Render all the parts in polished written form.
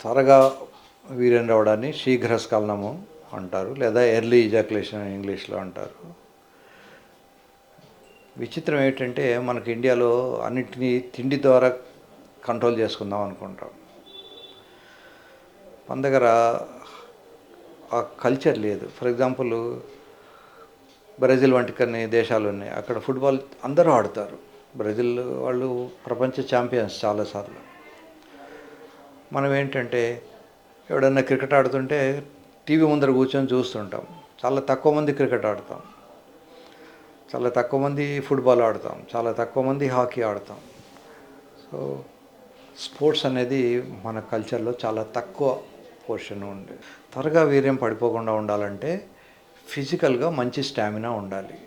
త్వరగా వీర్యం రావడాన్ని శీఘ్రస్ఖలనము అంటారు, లేదా ఎర్లీ ఇజాక్యులేషన్ ఇంగ్లీష్లో అంటారు. విచిత్రం ఏంటంటే మనకి ఇండియాలో అన్నింటినీ తిండి ద్వారా కంట్రోల్ చేసుకుందాం అనుకుంటాం. మన దగ్గర ఆ కల్చర్ లేదు. ఫర్ ఎగ్జాంపుల్ బ్రెజిల్ వంటి కొన్ని దేశాలు ఉన్నాయి, అక్కడ ఫుట్బాల్ అందరూ ఆడతారు. బ్రెజిల్ వాళ్ళు ప్రపంచ ఛాంపియన్స్ చాలాసార్లు. మనం ఏంటంటే ఎవడన్నా క్రికెట్ ఆడుతుంటే టీవీ ముందర కూర్చొని చూస్తుంటాం. చాలా తక్కువ మంది క్రికెట్ ఆడతాం, చాలా తక్కువ మంది ఫుట్బాల్ ఆడతాం, చాలా తక్కువ మంది హాకీ ఆడతాం. సో స్పోర్ట్స్ అనేది మన కల్చర్లో చాలా తక్కువ పోర్షన్ ఉంది. త్వరగా వీర్యం పడిపోకుండా ఉండాలంటే ఫిజికల్గా మంచి స్టామినా ఉండాలి.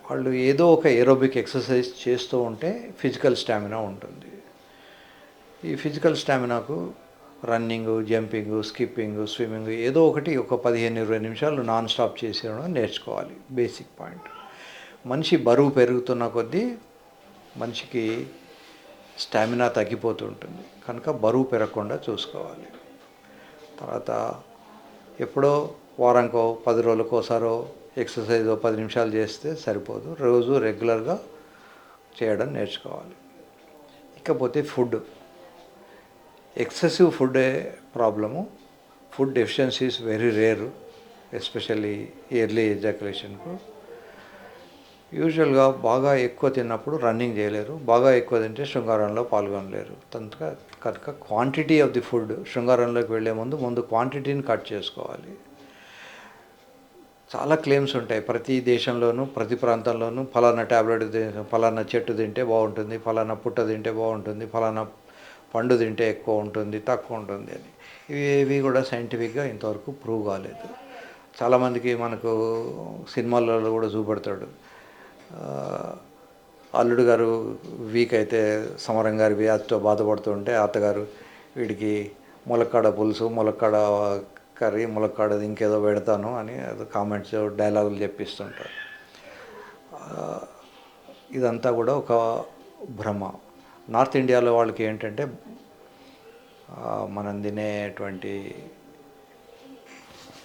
వాళ్ళు ఏదో ఒక ఏరోబిక్ ఎక్సర్సైజ్ చేస్తూ ఉంటే ఫిజికల్ స్టామినా ఉంటుంది. ఈ ఫిజికల్ స్టామినాకు రన్నింగ్, జంపింగ్, స్కిప్పింగ్, స్విమ్మింగ్ ఏదో ఒకటి ఒక 15-20 నిమిషాలు నాన్ స్టాప్ చేసేయడం నేర్చుకోవాలి. Basic point. మనిషి బరువు పెరుగుతున్న కొద్దీ మనిషికి స్టామినా తగ్గిపోతూ ఉంటుంది, కనుక బరువు పెరగకుండా చూసుకోవాలి. తర్వాత ఎప్పుడో వారానికో 10 రోజులకోసారో ఎక్సర్సైజ్ 10 నిమిషాలు చేస్తే సరిపోదు, రోజు రెగ్యులర్గా చేయడం నేర్చుకోవాలి. ఇకపోతే ఫుడ్. ఎక్సెసివ్ ఫుడ్డే problem. Food deficiency is very rare, especially early ఎజాక్యులేషన్కు. యూజువల్గా బాగా ఎక్కువ తిన్నప్పుడు రన్నింగ్ చేయలేరు, బాగా ఎక్కువ తింటే శృంగారంలో పాల్గొనలేరు. కనుక క్వాంటిటీ ఆఫ్ ది ఫుడ్, శృంగారంలోకి వెళ్ళే ముందు క్వాంటిటీని కట్ చేసుకోవాలి. చాలా క్లెయిమ్స్ ఉంటాయి ప్రతి దేశంలోనూ, ప్రతి ప్రాంతంలోనూ. ఫలానా ట్యాబ్లెట్, ఫలానా చెట్టు తింటే బాగుంటుంది, ఫలానా పుట్ట తింటే బాగుంటుంది, ఫలానా పండు తింటే ఎక్కువ ఉంటుంది, తక్కువ ఉంటుంది అని. ఇవి కూడా సైంటిఫిక్గా ఇంతవరకు ప్రూవ్ కాలేదు. చాలామందికి మనకు సినిమాలలో కూడా చూపెడతాడు, అల్లుడు గారు వీక్ అయితే సమరం గారి వ్యాధితో బాధపడుతుంటే అత్తగారు వీడికి ములక్కాడ పులుసు, ములక్కాడ కర్రీ, ములక్కాడది ఇంకేదో పెడతాను అని కామెంట్స్, డైలాగులు చెప్పిస్తుంటారు. ఇదంతా కూడా ఒక భ్రమ. నార్త్ ఇండియాలో వాళ్ళకి ఏంటంటే మనం తినేటువంటి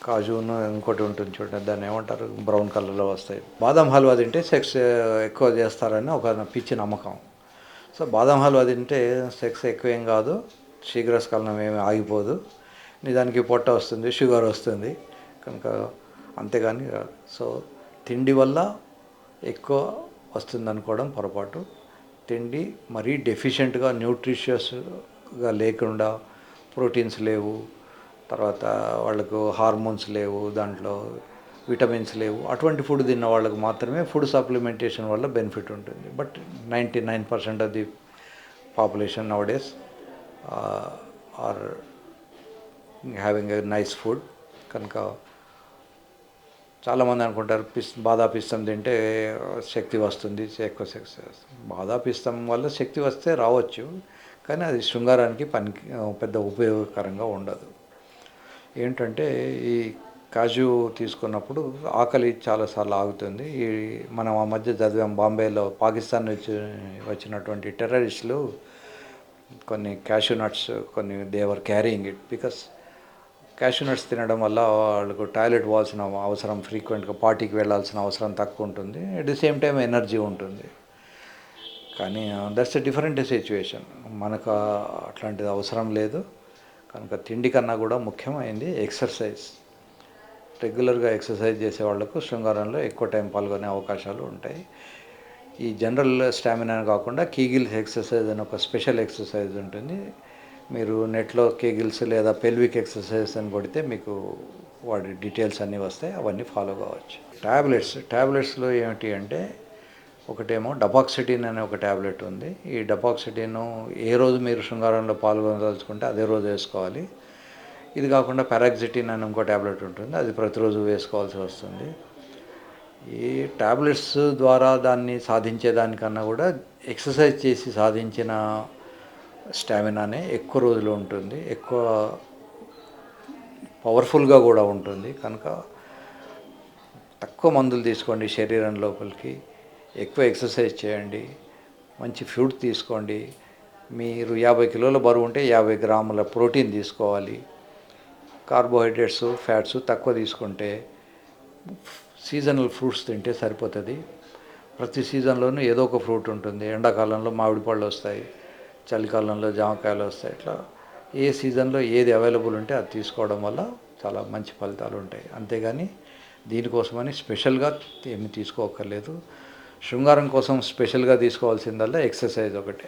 కాజును ఇంకోటి ఉంటుంది చూడండి, దాన్ని ఏమంటారు, బ్రౌన్ కలర్లో వస్తాయి, బాదం హల్వా తింటే సెక్స్ ఎక్కువ చేస్తారని ఒక పిచ్చి నమ్మకం. సో బాదం హల్వా తింటే సెక్స్ ఎక్కువేం కాదు, శీఘ్రస్ఖలనం ఏమి ఆగిపోదు, నిజానికి పొట్ట వస్తుంది, షుగర్ వస్తుంది కనుక, అంతేగాని కాదు. సో తిండి వల్ల ఎక్కువ వస్తుంది అనుకోవడం పొరపాటు. తిండి మరీ డెఫిషియెంట్గా, న్యూట్రిషియస్గా లేకుండా, ప్రోటీన్స్ లేవు, తర్వాత వాళ్ళకు హార్మోన్స్ లేవు, దాంట్లో విటమిన్స్ లేవు, అటువంటి ఫుడ్ తిన్న వాళ్ళకు మాత్రమే ఫుడ్ సప్లిమెంటేషన్ వల్ల బెనిఫిట్ ఉంటుంది. But 99% of the population nowadays are having a nice food. కనుక చాలామంది అనుకుంటారు బాదా పిస్తం తింటే శక్తి వస్తుంది, ఎక్కువ శక్తి వస్తుంది. బాదా పిస్తం వల్ల శక్తి వస్తే రావచ్చు, కానీ అది శృంగారానికి పెద్ద ఉపయోగకరంగా ఉండదు. ఏంటంటే ఈ కాజు తీసుకున్నప్పుడు ఆకలి చాలాసార్లు ఆగుతుంది. మనం ఆ మధ్య చదివాం, బాంబేలో పాకిస్తాన్ నుంచి వచ్చినటువంటి టెర్రరిస్టులు కొన్ని క్యాషూ నట్స్, కొన్ని they were carrying it, because cashew nuts తినడం వల్ల వాళ్ళకు టాయిలెట్ పోవాల్సిన అవసరం, ఫ్రీక్వెంట్గా పార్టీకి వెళ్ళాల్సిన అవసరం తక్కువ ఉంటుంది, at the same time energy ఉంటుంది. కానీ దట్స్ ఎ డిఫరెంట్ సిచ్యువేషన్. మనకు అట్లాంటిది అవసరం లేదు. కనుక తిండి కన్నా కూడా ముఖ్యమైనది ఎక్సర్సైజ్. రెగ్యులర్గా ఎక్సర్సైజ్ చేసే వాళ్లకు శృంగారంలో ఎక్కువ టైం పాల్గొనే అవకాశాలు ఉంటాయి. ఈ జనరల్ స్టామినా కాకుండా కీగిల్స్ ఎక్సర్సైజ్ అని ఒక స్పెషల్ ఎక్సర్సైజ్ ఉంటుంది. మీరు నెట్లో కీగిల్స్ లేదా పెల్విక్ ఎక్సర్సైజ్ అని కొడితే మీకు వాటి డీటెయిల్స్ అన్నీ వస్తాయి, అవన్నీ ఫాలో కావచ్చు. ట్యాబ్లెట్స్లో ఏమిటి అంటే, ఒకటేమో డపాక్సిటిన్ అనే ఒక ట్యాబ్లెట్ ఉంది. ఈ డపాక్సిటిన్ ఏ రోజు మీరు శృంగారంలో పాల్గొనదలుచుకుంటే అదే రోజు వేసుకోవాలి. ఇది కాకుండా పారాక్సిటిన్ అని ఇంకో ట్యాబ్లెట్ ఉంటుంది, అది ప్రతిరోజు వేసుకోవాల్సి వస్తుంది. ఈ ట్యాబ్లెట్స్ ద్వారా దాన్ని సాధించేదానికన్నా కూడా ఎక్సర్సైజ్ చేసి సాధించిన స్టామినానే ఎక్కువ రోజులు ఉంటుంది, ఎక్కువ పవర్ఫుల్గా కూడా ఉంటుంది. కనుక తక్కువ మందులు తీసుకోండి శరీరం లోపలికి, ఎక్కువ ఎక్సర్సైజ్ చేయండి, మంచి ఫ్రూట్ తీసుకోండి. మీరు 50 కిలోల బరువు ఉంటే 50 గ్రాముల ప్రోటీన్ తీసుకోవాలి. కార్బోహైడ్రేట్స్, ఫ్యాట్స్ తక్కువ తీసుకుంటే సీజనల్ ఫ్రూట్స్ తింటే సరిపోతుంది. ప్రతి సీజన్లోనూ ఏదో ఒక ఫ్రూట్ ఉంటుంది. ఎండాకాలంలో మామిడి పళ్ళు వస్తాయి, చలికాలంలో జామకాయలు వస్తాయి. ఇట్లా ఏ సీజన్లో ఏది అవైలబుల్ ఉంటే అది తీసుకోవడం వల్ల చాలా మంచి ఫలితాలు ఉంటాయి. అంతేగాని దీనికోసమని స్పెషల్గా ఏమి తీసుకోక్కర్లేదు. శృంగారం కోసం స్పెషల్గా తీసుకోవాల్సిందల్లా ఎక్సర్సైజ్ ఒకటే.